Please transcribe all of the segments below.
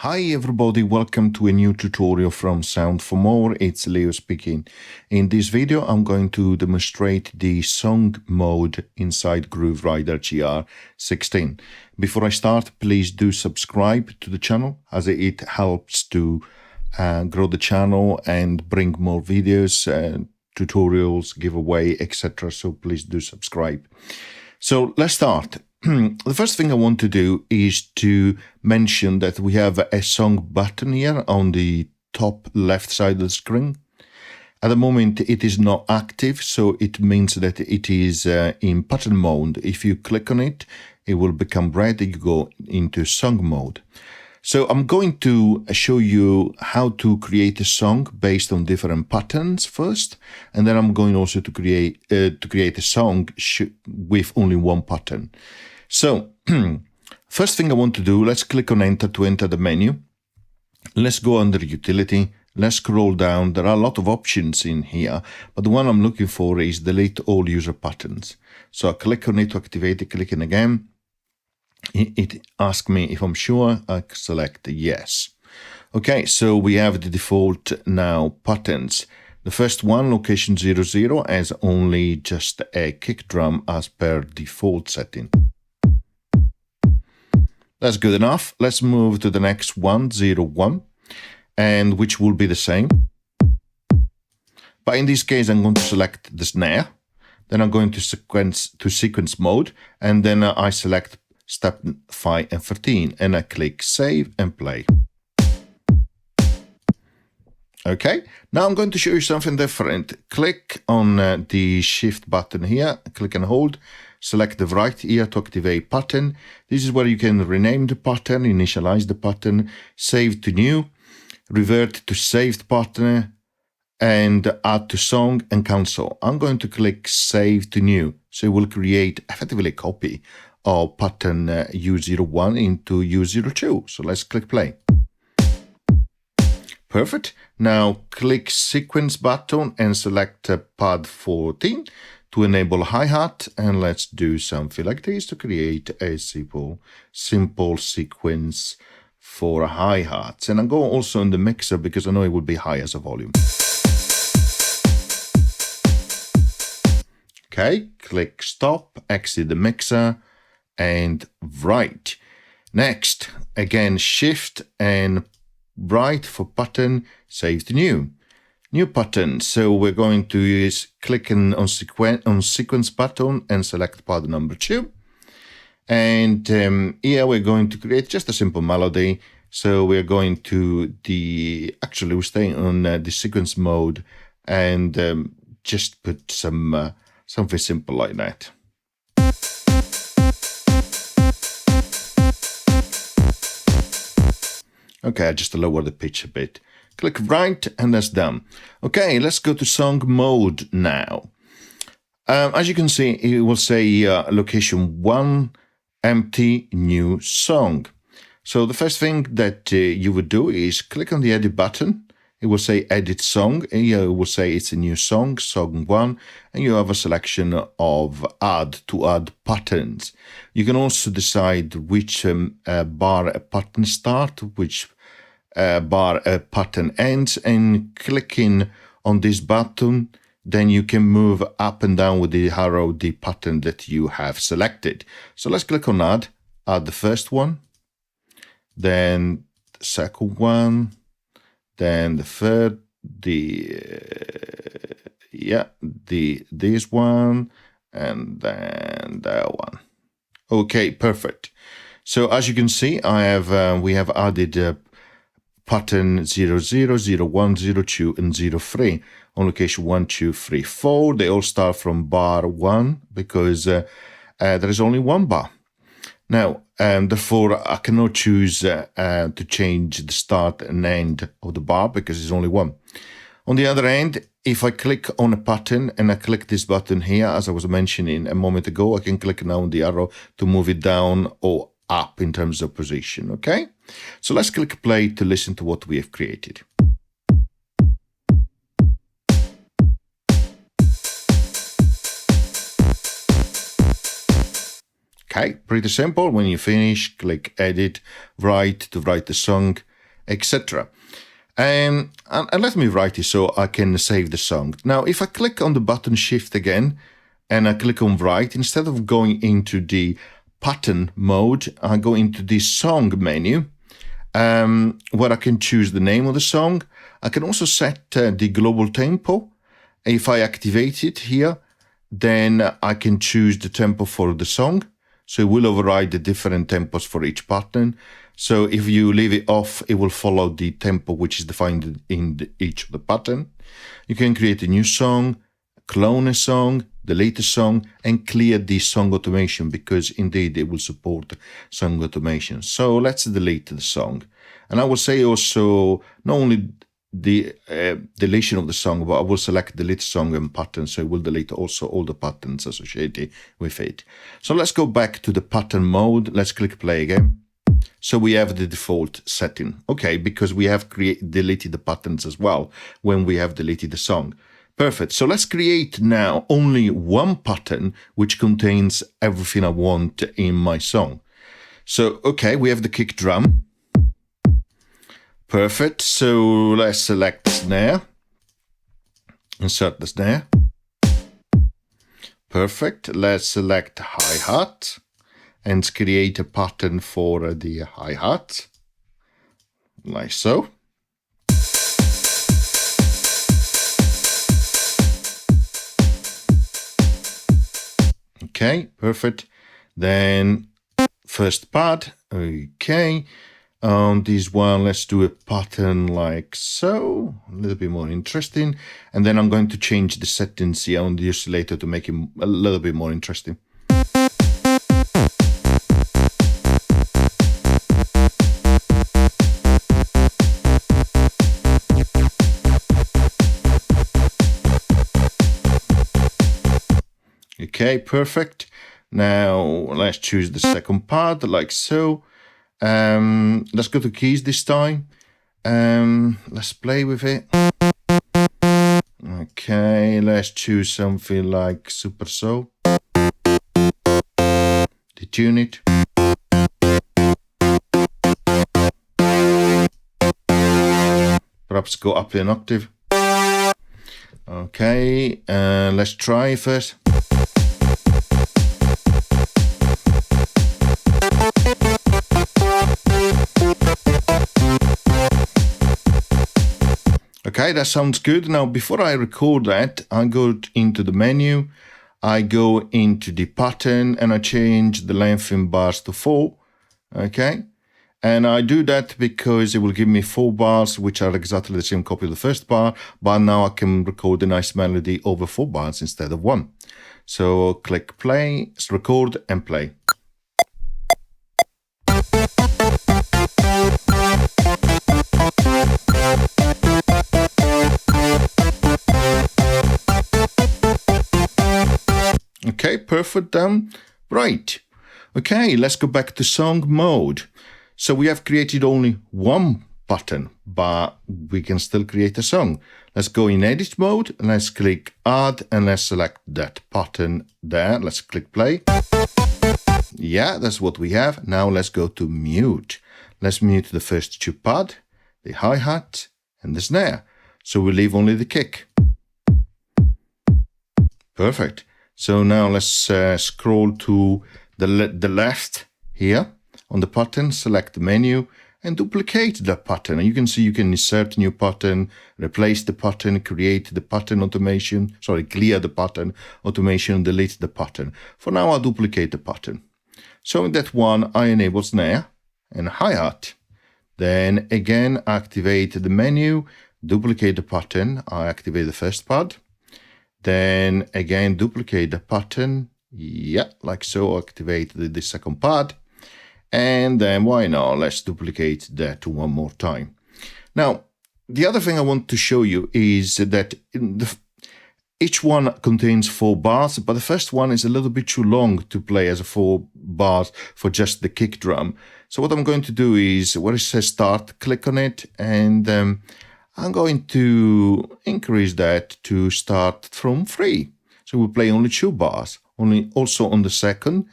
Hi everybody, welcome to a new tutorial from Sound for More. It's Leo speaking. In this video I'm going to demonstrate the song mode inside Grooverider GR-16. Before I start, please do subscribe to the channel as it helps to grow the channel and bring more videos, tutorials, giveaway, etc. So please do subscribe. So let's start. The first thing I want to do is to mention that we have a song button here on the top left side of the screen. At the moment it is not active, so it means that it is in pattern mode. If you click on it, it will become red. You go into song mode. So I'm going to show you how to create a song based on different patterns first, and then I'm going also to create a song with only one pattern. So first thing I want to do, let's click on enter to enter the menu. Let's go under utility. Let's scroll down. There are a lot of options in here, but the one I'm looking for is delete all user patterns. So I click on it to activate it, clicking again. It asks me if I'm sure. I select yes. Okay, so we have the default now patterns. The first one, location 00, has only just a kick drum as per default setting. That's good enough. Let's move to the next one, 01, and which will be the same. But in this case, I'm going to select the snare. Then I'm going to sequence mode, and then I select step 5 and 13, and I click save and play. Okay, now I'm going to show you something different. Click on the shift button here, click and hold, select the right here to activate pattern. This is where you can rename the pattern, initialize the pattern, save to new, revert to saved pattern, and add to song and cancel. I'm going to click save to new, so it will create effectively a copy of pattern U01 into U02. So let's click play. Perfect. Now click sequence button and select pad 14 to enable hi-hat, and let's do something like this to create a simple sequence for hi-hats. And I'll go also in the mixer because I know it will be high as a volume. Okay, click stop, exit the mixer, and right. Next, again, shift and right for pattern, save to new pattern. So we're going to use clicking on sequence button and select pad number 2. And here we're going to create just a simple melody. So we're going to actually we're staying on the sequence mode and just put something simple like that. Okay, I just lower the pitch a bit. Click right, and that's done. Okay, let's go to song mode now. As you can see, it will say location 1, empty, new song. So the first thing that you would do is click on the edit button. It will say edit song. Here it will say it's a new song, song 1, and you have a selection of add patterns. You can also decide which bar a pattern starts, which bar a pattern ends, and clicking on this button, then you can move up and down with the arrow the pattern that you have selected. So let's click on add the first one, then the second one, then the third, this one, and then that one. Okay, perfect. So as you can see, we have added pattern 00, 01, 02, and 03 on location 1, 2, 3, 4. They all start from bar 1 because there is only one bar. Now, therefore, I cannot choose to change the start and end of the bar because there's only one. On the other hand, if I click on a pattern and I click this button here, as I was mentioning a moment ago, I can click now on the arrow to move it down or up in terms of position, okay? So let's click play to listen to what we have created. Okay, pretty simple. When you finish, click edit, write to write the song, etc. And let me write it so I can save the song. Now, if I click on the button Shift again, and I click on write, instead of going into the pattern mode, I go into the song menu, where I can choose the name of the song. I can also set the global tempo. If I activate it here, then I can choose the tempo for the song. So it will override the different tempos for each pattern. So if you leave it off, it will follow the tempo which is defined in each of the pattern. You can create a new song, clone a song, delete a song, and clear the song automation, because indeed it will support song automation. So let's delete the song. And I will say also not only the deletion of the song, but I will select delete song and pattern, so it will delete also all the patterns associated with it. So let's go back to the pattern mode. Let's click play again. So we have the default setting, okay, because we have deleted the patterns as well when we have deleted the song. Perfect. So let's create now only one pattern which contains everything I want in my song. So, okay, we have the kick drum. Perfect. So let's select snare. Insert the snare. Perfect. Let's select hi-hat and create a pattern for the hi-hat, like so. Okay, perfect. Then first pad, okay. On this one, let's do a pattern like so, a little bit more interesting. And then I'm going to change the settings here on the oscillator to make it a little bit more interesting. Okay, perfect. Now let's choose the second part like so. Let's go to keys this time. Let's play with it. Okay, let's choose something like super so. Detune it. Perhaps go up an octave. Okay, let's try first. Okay, that sounds good. Now, before I record that, I go into the menu, I go into the pattern, and I change the length in bars to 4. Okay, and I do that because it will give me 4 bars, which are exactly the same copy of the first bar, but now I can record a nice melody over 4 bars instead of 1. So click play, record, and play. Okay, perfect, done. Right. Okay, let's go back to song mode. So we have created only one pattern, but we can still create a song. Let's go in edit mode, and let's click add, and let's select that pattern there. Let's click play. Yeah, that's what we have. Now let's go to mute. Let's mute the first 2 pad, the hi-hat, and the snare. So we leave only the kick. Perfect. So now let's scroll to the left here on the pattern, select the menu, and duplicate the pattern. And you can see you can insert a new pattern, replace the pattern, create the pattern automation, clear the pattern automation, delete the pattern. For now, I'll duplicate the pattern. So in that one, I enable snare and hi-hat. Then again, activate the menu, duplicate the pattern. I activate the first pad. Then again, duplicate the pattern. Yeah, like so, activate the second pad. And then why not? Let's duplicate that one more time. Now, the other thing I want to show you is that each one contains 4 bars, but the first one is a little bit too long to play as a 4 bars for just the kick drum. So what I'm going to do is, where it says start, click on it, and I'm going to increase that to start from 3. So we'll play only 2 bars. Also on the second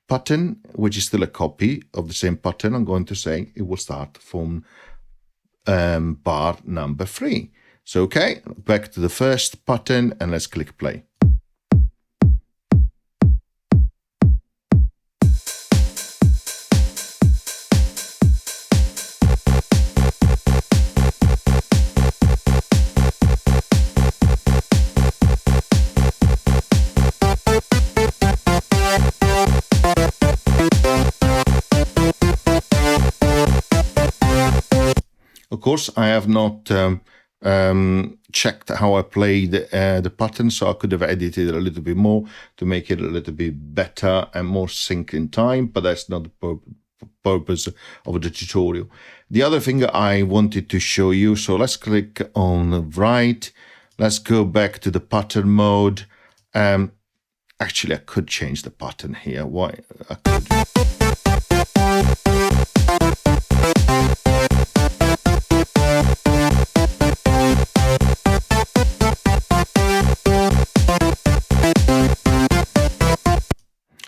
pattern, which is still a copy of the same pattern, I'm going to say it will start from bar number 3. So, okay, back to the first button and let's click play. Of course, I have not checked how I played the pattern, so I could have edited it a little bit more to make it a little bit better and more sync in time, but that's not the purpose of the tutorial. The other thing I wanted to show you, so let's click on right, let's go back to the pattern mode. Actually, I could change the pattern here. Why? I could.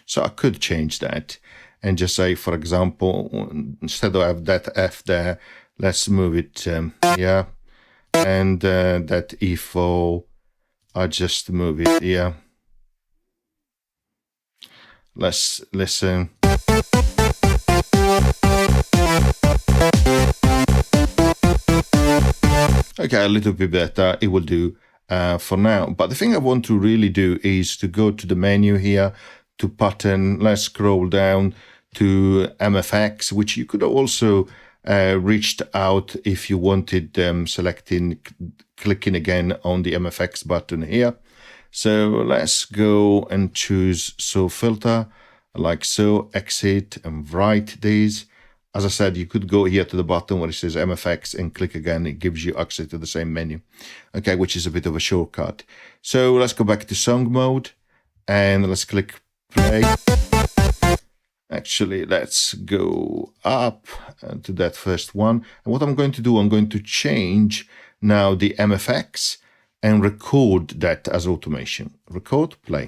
So I could change that and just say, for example, instead of that F there, let's move it here. And that E4, I just move it here. Let's listen. Okay, a little bit better. It will do for now. But the thing I want to really do is to go to the menu here, to pattern, let's scroll down to MFX, which you could also reached out if you wanted clicking again on the MFX button here. So let's go and choose filter, like so, exit and write these. As I said, you could go here to the bottom where it says MFX and click again. It gives you access to the same menu, okay, which is a bit of a shortcut. So let's go back to song mode and let's click play. Actually, let's go up to that first one. And what I'm going to do, I'm going to change now the MFX and record that as automation. Record, play.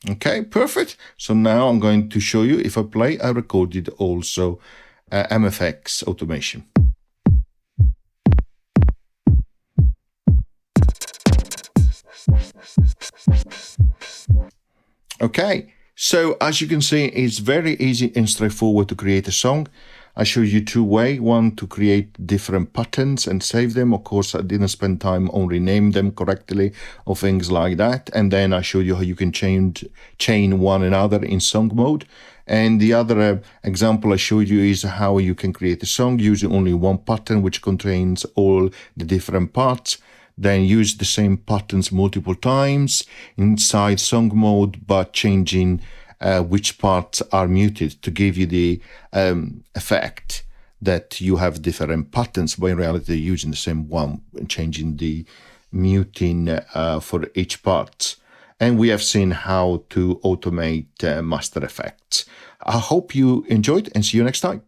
Okay, perfect. So now I'm going to show you, if I play, I recorded also MFX automation. Okay, so as you can see, it's very easy and straightforward to create a song. I showed you two ways. One, to create different patterns and save them. Of course, I didn't spend time on rename them correctly or things like that. And then I showed you how you can chain one another in song mode. And the other example I showed you is how you can create a song using only one pattern, which contains all the different parts. Then use the same patterns multiple times inside song mode, but changing which parts are muted to give you the effect that you have different patterns, but in reality you're using the same one, changing the muting for each part. And we have seen how to automate master effects. I hope you enjoyed and see you next time.